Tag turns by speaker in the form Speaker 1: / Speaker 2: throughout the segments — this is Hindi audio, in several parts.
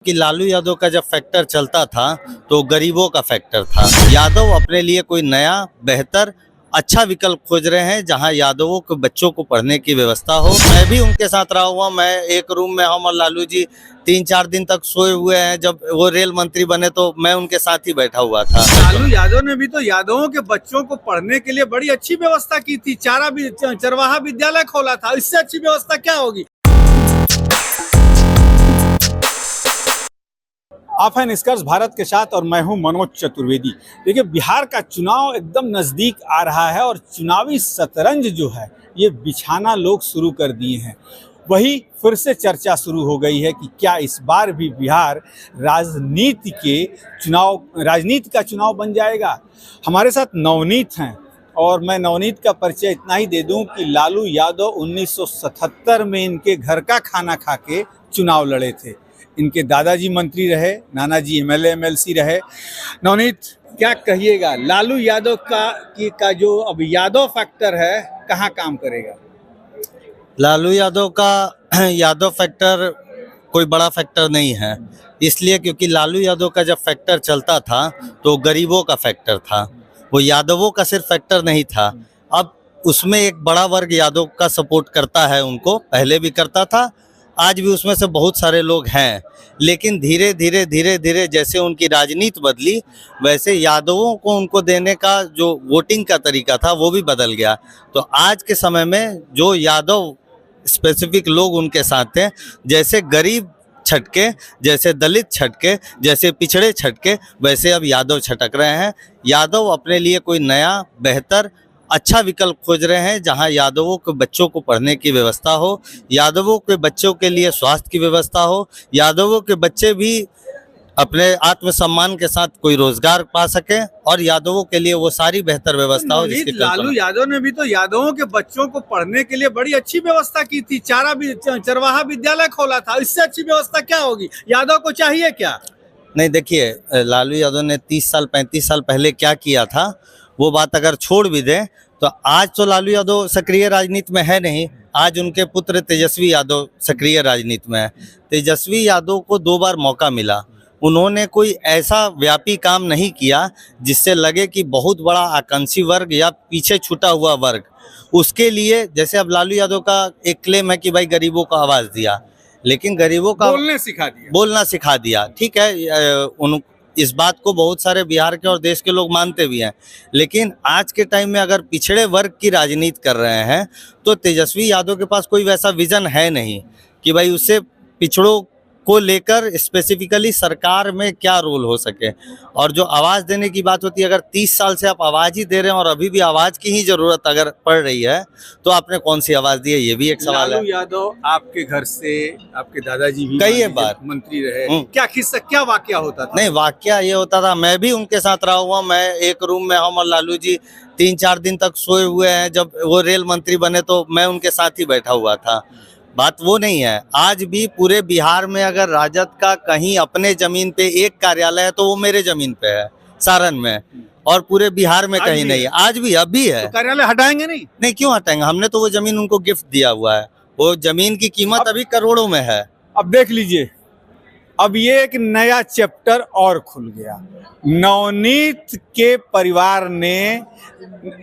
Speaker 1: कि लालू यादव का जब फैक्टर चलता था तो गरीबों का फैक्टर था। यादव अपने लिए कोई नया बेहतर अच्छा विकल्प खोज रहे हैं जहां यादवों के बच्चों को पढ़ने की व्यवस्था हो। मैं भी उनके साथ रहा हुआ, मैं एक रूम में, हम और लालू जी 3-4 दिन तक सोए हुए हैं। जब वो रेल मंत्री बने तो मैं उनके साथ ही बैठा हुआ था।
Speaker 2: लालू यादव ने भी तो यादवों के बच्चों को पढ़ने के लिए बड़ी अच्छी व्यवस्था की थी। चरवाहा विद्यालय खोला था। इससे अच्छी व्यवस्था क्या होगी? आप हैं निष्कर्ष भारत के साथ और मैं हूं मनोज चतुर्वेदी। देखिए, बिहार का चुनाव एकदम नजदीक आ रहा है और चुनावी शतरंज जो है ये बिछाना लोग शुरू कर दिए हैं। वही फिर से चर्चा शुरू हो गई है कि क्या इस बार भी बिहार राजनीति का चुनाव बन जाएगा। हमारे साथ नवनीत हैं और मैं नवनीत का परिचय इतना ही दे दूं कि लालू यादव 1977 में इनके घर का खाना खा के चुनाव लड़े थे। इनके दादाजी मंत्री रहे, नानाजी एमएलए एमएलसी रहे। नवनीत, क्या कहिएगा, लालू यादव का जो अब यादव फैक्टर है कहाँ काम करेगा?
Speaker 1: लालू यादव का यादव फैक्टर कोई बड़ा फैक्टर नहीं है, इसलिए क्योंकि लालू यादव का जब फैक्टर चलता था तो गरीबों का फैक्टर था। वो यादवों का सिर्फ फैक्टर नहीं था। अब उसमें एक बड़ा वर्ग यादव का सपोर्ट करता है, उनको पहले भी करता था, आज भी उसमें से बहुत सारे लोग हैं। लेकिन धीरे धीरे जैसे उनकी राजनीति बदली वैसे यादवों को उनको देने का जो वोटिंग का तरीका था वो भी बदल गया। तो आज के समय में जो यादव स्पेसिफिक लोग उनके साथ हैं, जैसे गरीब छटके, जैसे दलित छटके, जैसे पिछड़े छटके, वैसे अब यादव छटक रहे हैं। यादव अपने लिए कोई नया बेहतर अच्छा विकल्प खोज रहे हैं जहां यादवों के बच्चों को पढ़ने की व्यवस्था हो, यादवों के बच्चों के लिए स्वास्थ्य की व्यवस्था हो, यादवों के बच्चे भी अपने आत्मसम्मान के साथ कोई रोजगार पा सकें और यादवों के लिए वो सारी बेहतर व्यवस्था हो जिसकी
Speaker 2: लालू यादव ने भी तो यादवों के बच्चों को पढ़ने के लिए बड़ी अच्छी व्यवस्था की थी। चरवाहा विद्यालय खोला था। इससे अच्छी व्यवस्था क्या होगी? यादव को चाहिए क्या?
Speaker 1: नहीं, देखिए, लालू यादव ने 30 साल 35 साल पहले क्या किया था वो बात अगर छोड़ भी दें तो आज तो लालू यादव सक्रिय राजनीति में है नहीं। आज उनके पुत्र तेजस्वी यादव सक्रिय राजनीति में है। तेजस्वी यादव को 2 बार मौका मिला, उन्होंने कोई ऐसा व्यापी काम नहीं किया जिससे लगे कि बहुत बड़ा आकांक्षी वर्ग या पीछे छूटा हुआ वर्ग उसके लिए। जैसे अब लालू यादव का एक क्लेम है कि भाई गरीबों को आवाज़ दिया, लेकिन गरीबों का बोलना सिखा दिया। ठीक है, इस बात को बहुत सारे बिहार के और देश के लोग मानते भी हैं, लेकिन आज के टाइम में अगर पिछड़े वर्ग की राजनीति कर रहे हैं तो तेजस्वी यादव के पास कोई वैसा विजन है नहीं कि भाई उससे पिछड़ों को लेकर स्पेसिफिकली सरकार में क्या रोल हो सके। और जो आवाज़ देने की बात होती है, अगर 30 साल से आप आवाज़ ही दे रहे हैं और अभी भी आवाज़ की ही ज़रूरत अगर पड़ रही है तो आपने कौन सी आवाज़ दी है, ये भी एक सवाल है।
Speaker 2: लालू यादव आपके घर से, आपके दादाजी भी
Speaker 1: कई बार
Speaker 2: मंत्री रहे, क्या वाकया होता था?
Speaker 1: नहीं, वाकया ये होता था, मैं भी उनके साथ रहा हुआ, मैं एक रूम में, हम और लालू जी 3-4 दिन तक सोए हुए हैं। जब वो रेल मंत्री बने तो मैं उनके साथ ही बैठा हुआ था। बात वो नहीं है। आज भी पूरे बिहार में अगर राजद का कहीं अपने जमीन पे एक कार्यालय है तो वो मेरे जमीन पे है, सारण में, और पूरे बिहार में कहीं नहीं है। आज भी अभी है।
Speaker 2: तो कार्यालय हटाएंगे नहीं?
Speaker 1: नहीं, क्यों हटाएंगे? हमने तो वो जमीन उनको गिफ्ट दिया हुआ है। वो जमीन की कीमत अभी करोड़ों में है।
Speaker 2: अब देख लीजिए, अब ये एक नया चैप्टर और खुल गया। नवनीत के परिवार ने,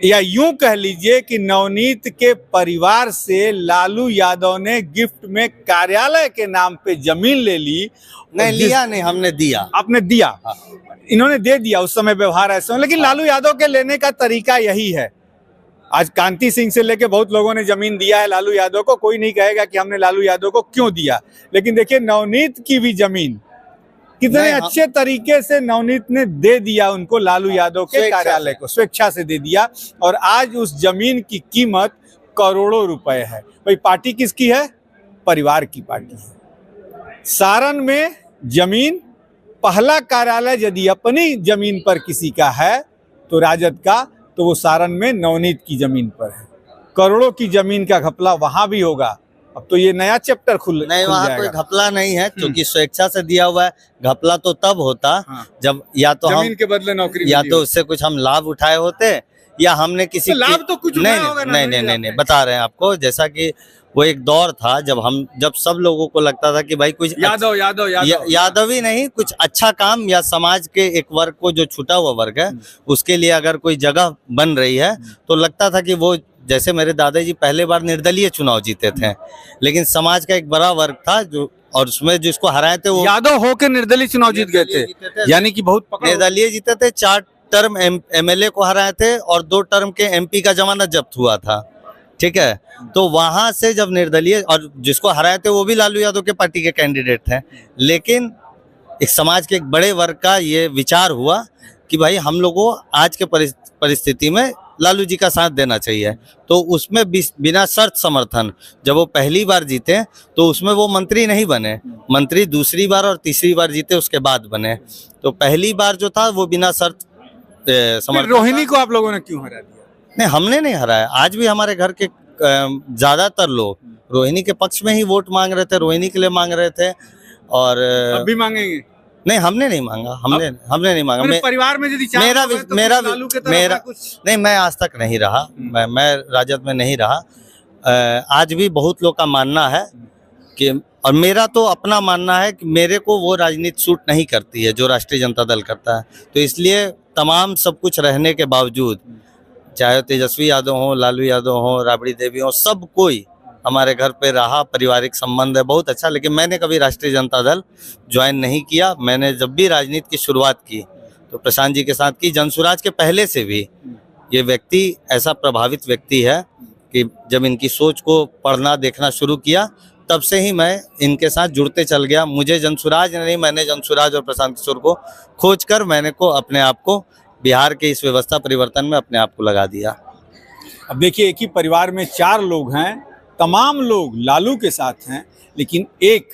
Speaker 2: या यूं कह लीजिए कि नवनीत के परिवार से लालू यादव ने गिफ्ट में कार्यालय के नाम पे जमीन ले ली।
Speaker 1: नहीं लिया, नहीं, हमने दिया।
Speaker 2: आपने दिया? हाँ। इन्होंने दे दिया, उस समय व्यवहार ऐसा। लेकिन लालू यादव के लेने का तरीका यही है। आज कांति सिंह से लेके बहुत लोगों ने जमीन दिया है लालू यादव को, कोई नहीं कहेगा कि हमने लालू यादव को क्यों दिया। लेकिन देखिए, नवनीत की भी जमीन कितने अच्छे तरीके से नवनीत ने दे दिया उनको, लालू यादव के कार्यालय को स्वेच्छा से दे दिया। और आज उस जमीन की कीमत करोड़ों रुपए है। भाई, पार्टी किसकी है? परिवार की पार्टी है। सारण में जमीन, पहला कार्यालय यदि अपनी जमीन पर किसी का है तो राजद का, तो वो सारण में नवनीत की जमीन पर है। करोड़ों की जमीन का घपला वहां भी होगा। अब तो ये नया चैप्टर खुल जाएगा।
Speaker 1: वहाँ कोई घपला नहीं है क्योंकि स्वेच्छा से दिया हुआ है। घपला तो तब होता जब या तो
Speaker 2: जमीन के बदले नौकरी,
Speaker 1: या तो उससे कुछ हम लाभ उठाए होते या हमने किसी
Speaker 2: लाभ तो कुछ
Speaker 1: नहीं, बता रहे हैं आपको। जैसा कि वो एक दौर था जब सब लोगों को लगता था कि भाई कुछ यादव ही नहीं, कुछ अच्छा काम या समाज के एक वर्ग को, जो छूटा हुआ वर्ग है, उसके लिए अगर कोई जगह बन रही है तो लगता था कि वो, जैसे मेरे दादाजी पहले बार निर्दलीय चुनाव जीते थे, लेकिन समाज का एक बड़ा वर्ग था जो, और उसमें जिसको हराए थे वो
Speaker 2: यादव होकर निर्दलीय चुनाव जीत गए थे, यानी कि बहुत
Speaker 1: निर्दलीय जीते थे। 4 टर्म एमएलए को हराए थे और 2 टर्म के एमपी का जमानत जब्त हुआ था, ठीक है। तो वहां से जब निर्दलीय, और जिसको हराए थे वो भी लालू यादव के पार्टी के कैंडिडेट थे, लेकिन एक समाज के एक बड़े वर्ग का ये विचार हुआ कि भाई हम लोगों आज के परिस्थिति में लालू जी का साथ देना चाहिए। तो उसमें बिना शर्त समर्थन, जब वो पहली बार जीते तो उसमें वो मंत्री नहीं बने, मंत्री दूसरी बार और तीसरी बार जीते उसके बाद बने। तो पहली बार जो था वो बिना शर्त समर्थन।
Speaker 2: रोहिणी को आप लोगों ने क्यों हरा दिया?
Speaker 1: नहीं, हमने नहीं हराया। आज भी हमारे घर के ज्यादातर लोग रोहिणी के पक्ष में ही वोट मांग रहे थे, रोहिणी के लिए मांग रहे थे। और
Speaker 2: अब भी मांगेंगे?
Speaker 1: नहीं, हमने नहीं मांगा, हमने नहीं मांगा।
Speaker 2: परिवार में यदि
Speaker 1: नहीं, मैं आज तक नहीं रहा, मैं राजद में नहीं रहा। आज भी बहुत लोग का मानना है कि, और मेरा तो अपना मानना है कि मेरे को वो राजनीति सूट नहीं करती है जो राष्ट्रीय जनता दल करता है। तो इसलिए तमाम सब कुछ रहने के बावजूद, चाहे तेजस्वी यादव हो, लालू यादव हो, राबड़ी देवी हो, सब कोई हमारे घर पे रहा, पारिवारिक संबंध है बहुत अच्छा। लेकिन मैंने कभी राष्ट्रीय जनता दल ज्वाइन नहीं किया। मैंने जब भी राजनीति की शुरुआत की तो प्रशांत जी के साथ की। जनसुराज के पहले से भी ये व्यक्ति ऐसा प्रभावित व्यक्ति है कि जब इनकी सोच को पढ़ना देखना शुरू किया तब से ही मैं इनके साथ जुड़ते चल गया। मुझे जनसुराज नहीं, मैंने जनसुराज और प्रशांत किशोर को खोज कर मैंने को अपने आप को बिहार के इस व्यवस्था परिवर्तन में अपने आप को लगा दिया।
Speaker 2: अब देखिए, एक ही परिवार में 4 लोग हैं, तमाम लोग लालू के साथ हैं, लेकिन एक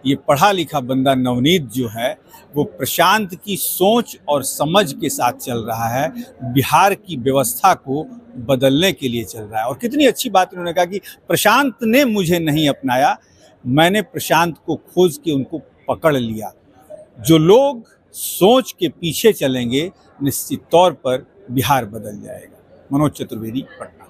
Speaker 2: ये पढ़ा लिखा बंदा नवनीत जो है वो प्रशांत की सोच और समझ के साथ चल रहा है, बिहार की व्यवस्था को बदलने के लिए चल रहा है। और कितनी अच्छी बात उन्होंने कहा कि प्रशांत ने मुझे नहीं अपनाया, मैंने प्रशांत को खोज के उनको पकड़ लिया। जो लोग सोच के पीछे चलेंगे निश्चित तौर पर बिहार बदल जाएगा। मनोज चतुर्वेदी, पटना।